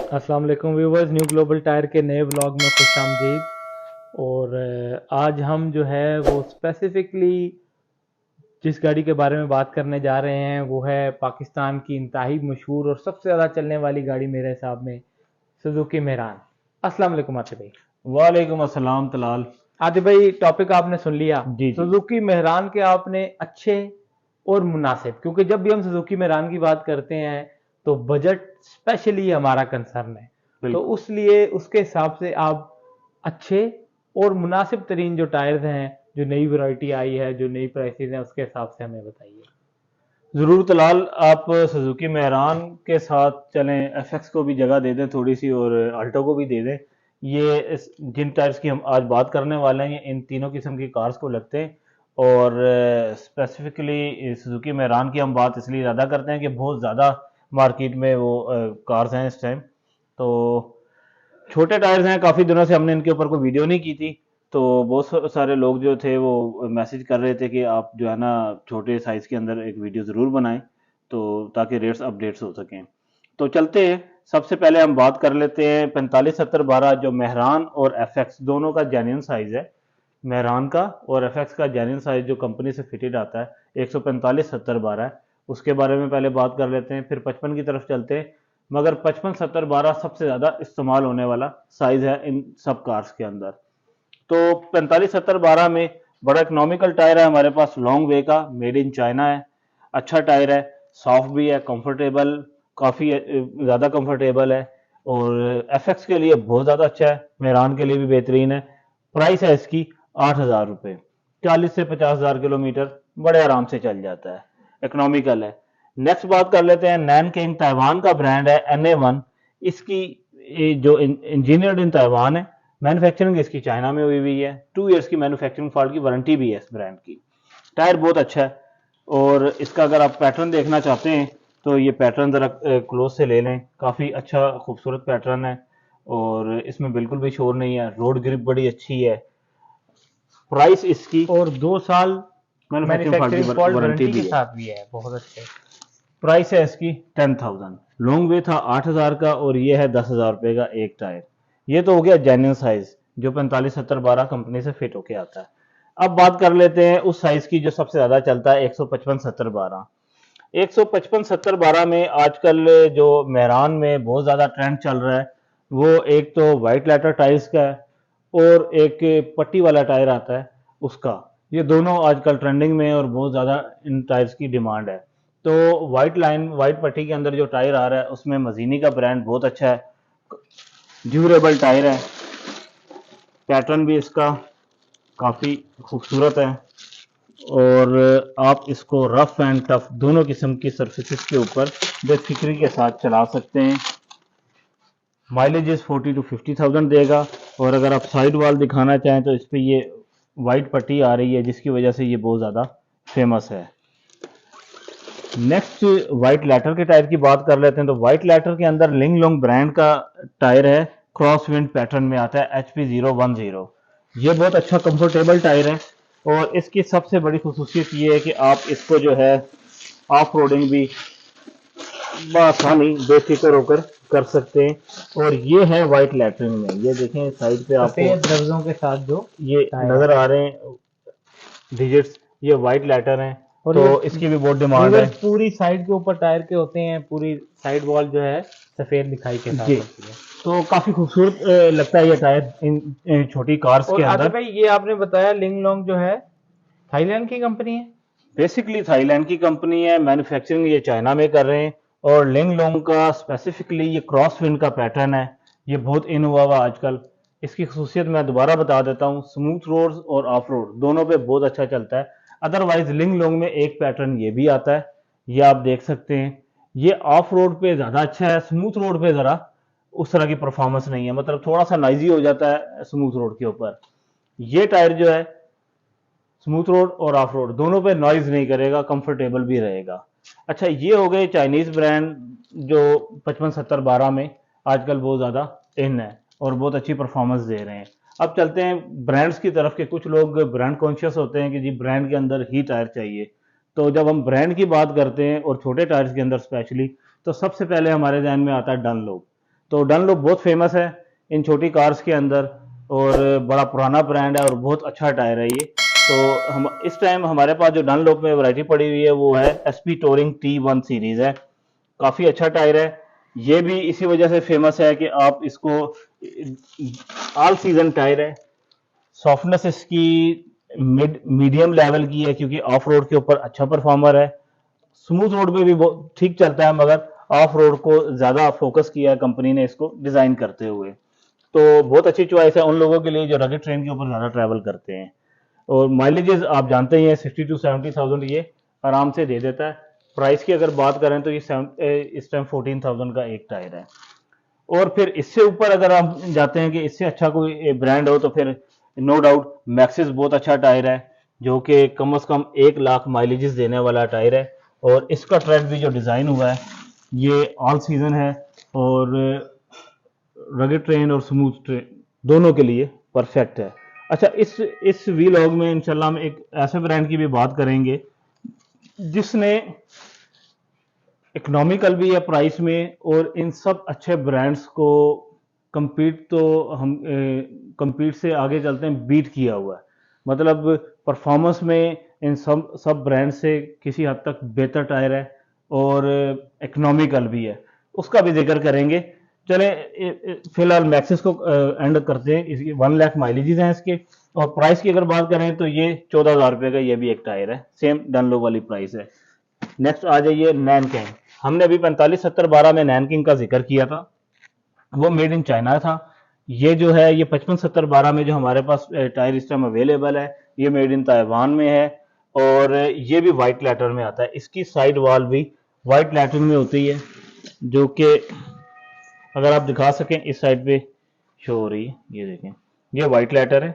अस्सलाम वालेकुम viewers, new global tyre के नए व्लॉग में खुश आमदीद। और आज हम जो है वो स्पेसिफिकली जिस गाड़ी के बारे में बात करने जा रहे हैं वो है पाकिस्तान की इंतहाई मशहूर और सबसे ज़्यादा चलने वाली गाड़ी मेरे हिसाब में, सुजुकी मेहरान। अस्सलाम वालेकुम आतिफ भाई। वालेकुम अस्सलाम तलाल। आतिफ भाई, टॉपिक आपने सुन लिया। जी जी। सुजुकी मेहरान के आपने अच्छे और मुनासिब, क्योंकि जब भी हम सुजुकी मेहरान की बात करते हैं तो बजट स्पेशली हमारा कंसर्न है, तो बिल्कुल। उस लिए उसके हिसाब से आप अच्छे और मुनासिब तरीन जो टायर्स हैं, जो नई वैरायटी आई है, जो नई प्राइसेस हैं, उसके हिसाब से हमें बताइए। ज़रूर तलाल, आप सुजुकी मेहरान के साथ चलें, एफएक्स को भी जगह दे दें थोड़ी सी और अल्टो को भी दे दें। जिन टायर्स की हम आज बात करने वाले हैं ये इन तीनों किस्म की कार्स को लगते हैं। और स्पेसिफिकली सुजुकी मेहरान की हम बात इसलिए ज़्यादा करते हैं कि बहुत ज़्यादा मार्केट में वो कार्स हैं इस टाइम। तो छोटे टायर्स हैं, काफ़ी दिनों से हमने इनके ऊपर कोई वीडियो नहीं की थी। तो बहुत सारे लोग जो थे वो मैसेज कर रहे थे कि आप जो है ना छोटे साइज़ के अंदर एक वीडियो ज़रूर बनाएं, तो ताकि रेट्स अपडेट्स हो सकें। तो चलते हैं, सबसे पहले हम बात कर लेते हैं 457012, जो मेहरान और एफएक्स दोनों का जेन्युइन साइज़ है। मेहरान का और एफएक्स का जेन्युइन साइज़ जो कंपनी से फिटेड आता है 1457012 है। उसके बारे में पहले बात कर लेते हैं, फिर 55 की तरफ चलते हैं। मगर 557012 सबसे ज़्यादा इस्तेमाल होने वाला साइज़ है इन सब कार्स के अंदर। तो 457012 में बड़ा इकोनॉमिकल टायर है हमारे पास, लॉन्ग वे का, मेड इन चाइना है। अच्छा टायर है, सॉफ्ट भी है, कंफर्टेबल, काफ़ी ज़्यादा कंफर्टेबल है। और एफएक्स के लिए बहुत ज़्यादा अच्छा है, मेहरान के लिए भी बेहतरीन है। प्राइस है इसकी 8,000 रुपये। 40 से 50 हज़ार किलोमीटर बड़े आराम से चल जाता है, इकोनॉमिकल है। नेक्स्ट बात कर लेते हैं, नैनकिंग ताइवान का ब्रांड है, NA1। इसकी जो इंजीनियर्ड इन ताइवान है, मैन्युफैक्चरिंग इसकी चाइना में हुई हुई है। 2 ईयर्स की मैन्युफैक्चरिंग फॉल्ट की वारंटी भी है इस ब्रांड की। टायर बहुत अच्छा है। और इसका अगर आप पैटर्न देखना चाहते हैं तो ये पैटर्न ज़रा क्लोज से ले लें, काफ़ी अच्छा खूबसूरत पैटर्न है। और इसमें बिल्कुल भी शोर नहीं है, रोड ग्रिप बड़ी अच्छी है। प्राइस इसकी और 2 साल मैन्युफैक्चरिंग फॉल्ट की मैन्युफैक्चरिंग फॉल्ट वारंटी वारंटी के भी है। साथ भी है, बहुत अच्छे। प्राइस है इसकी 10,000। लॉन्ग वे था 8,000 का और ये है 10,000 रुपये का एक टायर। ये तो हो गया जेन्युइन साइज जो 457012 कंपनी से फिट होके आता है। अब बात कर लेते हैं उस साइज की जो सबसे ज्यादा चलता है, 1557012। 1557012 में आजकल जो मेहरान में बहुत ज्यादा ट्रेंड चल रहा है वो एक तो वाइट लेटर टायर्स का है और एक पट्टी वाला टायर आता है उसका। ये दोनों आजकल ट्रेंडिंग में है और बहुत ज़्यादा इन टायर्स की डिमांड है। तो वाइट पट्टी के अंदर जो टायर आ रहा है उसमें मजीनी का ब्रांड बहुत अच्छा है, ड्यूरेबल टायर है। पैटर्न भी इसका काफ़ी खूबसूरत है। और आप इसको रफ एंड टफ दोनों किस्म की सरफेसेस के ऊपर बेफिक्री के साथ चला सकते हैं। माइलेज 40 to 50,000 देगा। और अगर आप साइड वाल दिखाना चाहें तो इस पर ये वाइट पट्टी आ रही है जिसकी वजह से ये बहुत ज़्यादा फेमस है। नेक्स्ट वाइट लैटर के टायर की बात कर लेते हैं। तो वाइट लैटर के अंदर लिंग लोंग ब्रांड का टायर है, क्रॉस विंड पैटर्न में आता है, HP010। ये बहुत अच्छा कंफर्टेबल टायर है। और इसकी सबसे बड़ी खसूसियत ये है कि आप इसको जो है ऑफ रोडिंग भी आसानी बेफिक्र होकर कर सकते हैं। और ये है वाइट लैटरिंग में, ये देखें साइड पे आपको सफेद लफ्जों के साथ जो ये टायर नजर है, आ रहे हैं डिजिट्स, ये वाइट लेटर हैं। और तो ये इसकी भी बहुत डिमांड है। व्यूवर्स पूरी साइड के ऊपर टायर के होते हैं, पूरी साइड वॉल जो है सफेद दिखाई के जी। साथ होती है। तो काफी खूबसूरत लगता है ये टायर इन छोटी कार्स और के आतिफ अंदर। भाई, ये आपने बताया लिंग लोंग जो है थाईलैंड की कंपनी है। बेसिकली थाईलैंड की कंपनी है, मैन्युफैक्चरिंग ये चाइना में कर रहे हैं। और लिंग लोंग का स्पेसिफिकली ये क्रॉस विंड का पैटर्न है, ये बहुत इन हुआ हुआ आजकल। इसकी खसूसियत मैं दोबारा बता देता हूँ, स्मूथ रोड और ऑफ रोड दोनों पे बहुत अच्छा चलता है। अदरवाइज लिंग लोंग में एक पैटर्न ये भी आता है, ये आप देख सकते हैं। ये ऑफ रोड पे ज़्यादा अच्छा है, स्मूथ रोड पे ज़रा उस तरह की परफॉर्मेंस नहीं है, मतलब थोड़ा सा नाइजी हो जाता है स्मूथ रोड के ऊपर। ये टायर जो है स्मूथ रोड और ऑफ रोड दोनों पे नॉइज नहीं करेगा, कंफर्टेबल भी रहेगा। अच्छा, ये हो गए चाइनीज ब्रांड जो 557012 में आजकल बहुत ज़्यादा इन है और बहुत अच्छी परफॉर्मेंस दे रहे हैं। अब चलते हैं ब्रांड्स की तरफ के। कुछ लोग ब्रांड कॉन्शियस होते हैं कि जी ब्रांड के अंदर ही टायर चाहिए। तो जब हम ब्रांड की बात करते हैं और छोटे टायर्स के अंदर स्पेशली, तो सबसे पहले हमारे ध्यान में आता है डनलोप। तो डनलोप बहुत फेमस है इन छोटी कार्स के अंदर, और बड़ा पुराना ब्रांड है और बहुत अच्छा टायर है ये। तो हम इस टाइम हमारे पास जो डनलोप में वैरायटी पड़ी हुई है वो है SP टोरिंग T1 सीरीज है। काफ़ी अच्छा टायर है। ये भी इसी वजह से फेमस है कि आप इसको ऑल सीजन टायर है। सॉफ्टनेस इसकी मीडियम लेवल की है क्योंकि ऑफ रोड के ऊपर अच्छा परफॉर्मर है। स्मूथ रोड पे भी बहुत ठीक चलता है, मगर ऑफ रोड को ज़्यादा फोकस किया है कंपनी ने इसको डिज़ाइन करते हुए। तो बहुत अच्छी चॉइस है उन लोगों के लिए जो रगेड ट्रेन के ऊपर ज़्यादा ट्रैवल करते हैं। और माइलेजेस आप जानते ही हैं 60 to 70,000 ये आराम से दे देता है। प्राइस की अगर बात करें तो ये इस टाइम 14,000 का एक टायर है। और फिर इससे ऊपर अगर आप जाते हैं कि इससे अच्छा कोई ब्रांड हो तो फिर नो डाउट मैक्सिस बहुत अच्छा टायर है, जो कि कम से कम 1 लाख माइलेजेस देने वाला टायर है। और इसका ट्रेड भी जो डिज़ाइन हुआ है ये ऑल सीजन है, और रगेड ट्रेन और स्मूथ ट्रेन दोनों के लिए परफेक्ट है। अच्छा, इस वीलॉग में इंशाल्लाह हम एक ऐसे ब्रांड की भी बात करेंगे जिसने इकोनॉमिकल भी है प्राइस में, और इन सब अच्छे ब्रांड्स को compete तो हम compete से आगे चलते हैं बीट किया हुआ है। मतलब परफॉर्मेंस में इन सब ब्रांड से किसी हद तक बेहतर टायर है, और इकोनॉमिकल भी है, उसका भी जिक्र करेंगे। चले फिलहाल मैक्सिस को एंड करते हैं। इसकी 1 लाख माइलेजेस हैं इसके, और प्राइस की अगर बात करें तो ये 14,000 रुपये का ये भी एक टायर है, सेम डनलोप वाली प्राइस है। नेक्स्ट आ जाइए नैनकिंग। हमने अभी 4570-12 में नैनकिंग का जिक्र किया था, वो मेड इन चाइना था। ये जो है ये 5570-12 में जो हमारे पास टायर इस टाइम अवेलेबल है ये मेड इन ताइवान में है, और ये भी वाइट लेटर में आता है। इसकी साइड वॉल भी वाइट लेटर में होती है, जो कि अगर आप दिखा सकें इस साइड पे शो हो रही है, ये देखें ये वाइट लेटर है।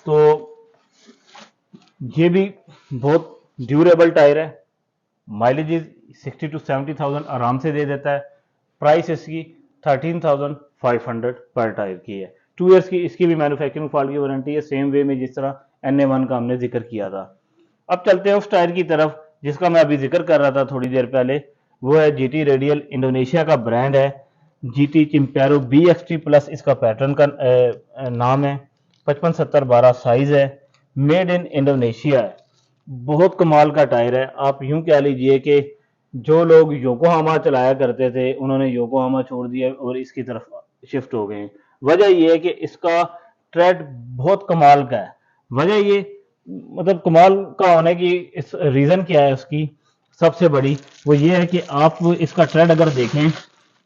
तो ये भी बहुत ड्यूरेबल टायर है। माइलेज 60 to 70,000 आराम से दे देता है। प्राइस इसकी 13,500 पर टायर की है। 2 ईयर्स की इसकी भी मैन्युफैक्चरिंग फॉल्ट की वारंटी है, सेम वे में जिस तरह NA1 का हमने जिक्र किया था। अब चलते हैं उस टायर की तरफ जिसका मैं अभी जिक्र कर रहा था थोड़ी देर पहले, वो है GT रेडियल। इंडोनेशिया का ब्रांड है, GT चिम्पेरो BXT प्लस इसका पैटर्न का नाम है। 5570-12 साइज है, मेड इन इंडोनेशिया है। बहुत कमाल का टायर है। आप यूं कह लीजिए कि जो लोग योकोहामा चलाया करते थे उन्होंने योकोहामा छोड़ दिया और इसकी तरफ शिफ्ट हो गए। वजह यह है कि इसका ट्रेड बहुत कमाल का है। वजह ये मतलब कमाल का होने की इस रीज़न क्या है उसकी सबसे बड़ी, वो ये है कि आप इसका ट्रेड अगर देखें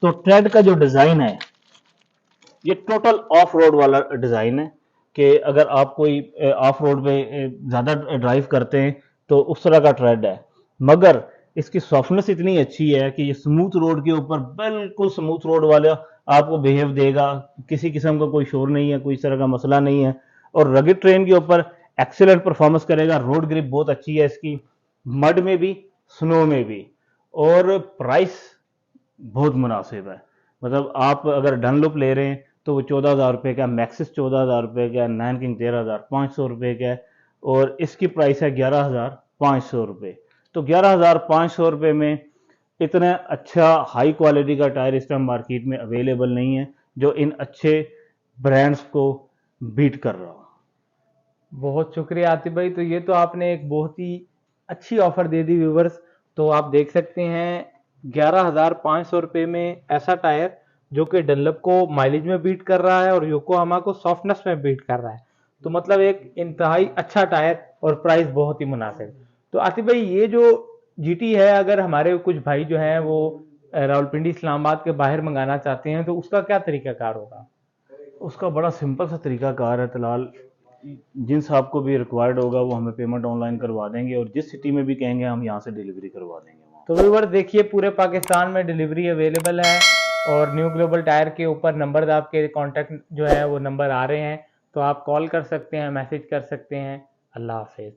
तो ट्रेड का जो डिज़ाइन है ये टोटल ऑफ रोड वाला डिज़ाइन है, कि अगर आप कोई ऑफ रोड पे ज़्यादा ड्राइव करते हैं तो उस तरह का ट्रेड है। मगर इसकी सॉफ्टनेस इतनी अच्छी है कि ये स्मूथ रोड के ऊपर बिल्कुल स्मूथ रोड वाला आपको बिहेव देगा, किसी किस्म का कोई शोर नहीं है, कोई इस तरह का मसला नहीं है। और रगेड ट्रेन के ऊपर एक्सीलेंट परफॉर्मेंस करेगा। रोड ग्रिप बहुत अच्छी है इसकी, मड में भी स्नो में भी। और प्राइस बहुत मुनासिब है। मतलब आप अगर डनलोप ले रहे हैं तो वो 14,000 रुपये का, मैक्सिस 14,000 रुपये का, नैनकिंग 13,500 रुपये का, और इसकी प्राइस है 11,500 रुपये। तो 11,500 रुपये में इतना अच्छा हाई क्वालिटी का टायर इस टाइम मार्केट में अवेलेबल नहीं है जो इन अच्छे ब्रांड्स को बीट कर रहा हो। बहुत शुक्रिया आतिफ भाई। तो ये तो आपने एक बहुत ही अच्छी ऑफर दे दी व्यूवर्स। तो आप देख सकते हैं 11,500 रुपये में ऐसा टायर जो कि डनलप को माइलेज में बीट कर रहा है और योकोहामा को सॉफ्टनेस में बीट कर रहा है। तो मतलब एक इंतहाई अच्छा टायर और प्राइस बहुत ही मुनासिब। तो आतिफ भाई ये जो GT है, अगर हमारे कुछ भाई जो हैं वो रावलपिंडी इस्लामाबाद के बाहर मंगाना चाहते हैं तो उसका क्या तरीकाकार होगा? उसका बड़ा सिंपल सा तरीकाकार है तलाल। जिन साहब को भी रिक्वायर्ड होगा वो हमें पेमेंट ऑनलाइन करवा देंगे, और जिस सिटी में भी कहेंगे हम यहाँ से डिलीवरी करवा देंगे वहाँ। तो व्यूअर देखिए पूरे पाकिस्तान में डिलीवरी अवेलेबल है, और न्यू ग्लोबल टायर के ऊपर नंबर आपके कॉन्टैक्ट जो है वो नंबर आ रहे हैं, तो आप कॉल कर सकते हैं, मैसेज कर सकते हैं। अल्लाह हाफिज़।